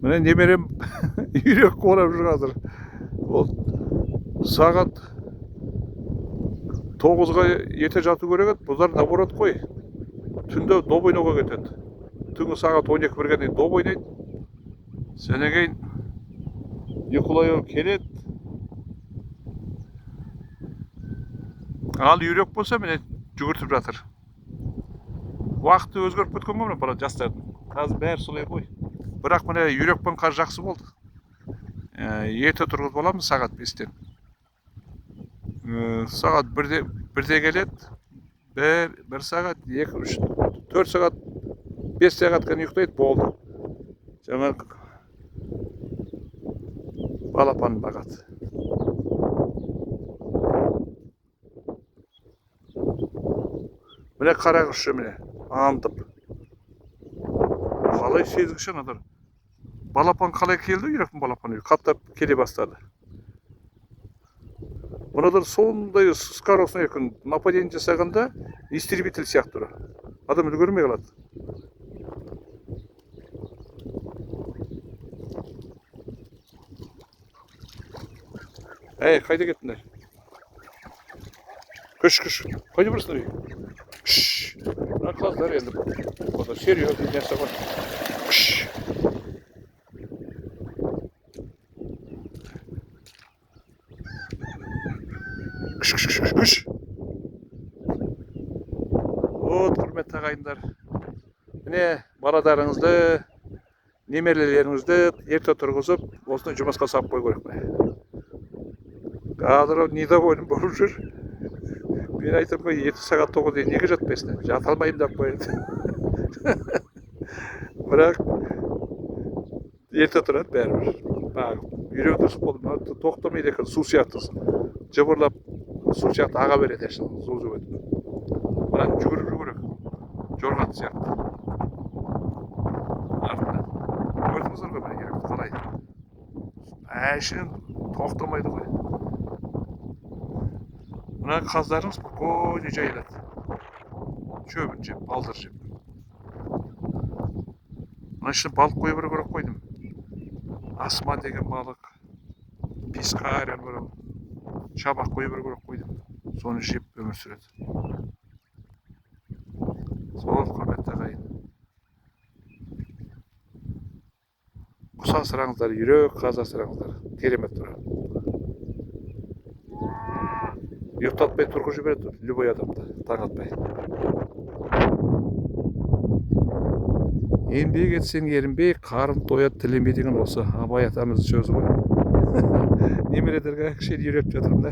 Mine nemерем үйрек қуалап жүр қазір. Ол сағат 9-ға ете жату керек еді. Бұлар наоборот қой. Түнде доп ойнауға кетеді. Түнгі сағат 12-1-ге дейін доп ойнайды. Сенен кейін ұйқылай келеді. Ал үйрек болса міне жүгіртіп жатыр. Уақыты өзгеріп кеткен ғой мына жастардың. Қазір бәрі солай ғой. Бірақ міне үйрекпен қар жақсы болды. Ерте тұрғызып аламыз сағат 5-тен. Сағат 1-де келеді. 1 сағат, 2, 3, 4 сағат, 5 сағатқа ұйықтайды, болды. Жаңа балапанын бағады. Міне қарағызшы міне, аңдып. Қалай сезгіші надар. Балапан қалай келді, үйректің балапаны қаптап келе бастады. Мұнадар сондай скоростный екен, нападение жасағанда истребитель сияқты тұр. Адам үлгермей қалады. Қайда кеттіңдер? Күш, қайда барсыңдар? Мына қаздар енді. Ода серьезный нәрсе бар. Күш. Құрметті ағайындар. Міне баладарыңызды, немерелеріңізді ерте тұрғызып, осыны жұмысқа салып қою керек. Қазір недоволен болып жүр. Мен айтам ғой, 7 сағат 9-да неге жатпайсың? Жата алмаймын деп қояды. Бірақ ерте тұрады бәрібір. Үйрек дұрыс болды, тоқтамайды екен, су сияқты. Жыбырлап, су сияқты аға береді әшін, су жүгеді. Бірақ жүгіріп жүгірек, жорғаты сияқты. Артынан. Көрдіңіздер ғой, мен үйректі қалай. Әшін тоқтамайды ғой. Мына қаздарыңыз спокойно жайылады. Шөбін жеп, балдыр жеп. Мына үшін балық қойып керек қойдым. Асма деген балық, пискаря бір, шабақ қойып керек қойдым. Соны жеп өмір сүреді. Сол құрметті ағайын. Құс асыраңыздар, үйрек, қаз асыраңыздар. Керемет тұрады. Ұйықтатпай тұрғы жібереді, любой адамды, таң атпай. Еңбек етсең ерінбей, қарын тояды, тіленбей деген осы Абай атамыздың сөзі ғой. Немерелерге кішкене үйретіп жатырмын да.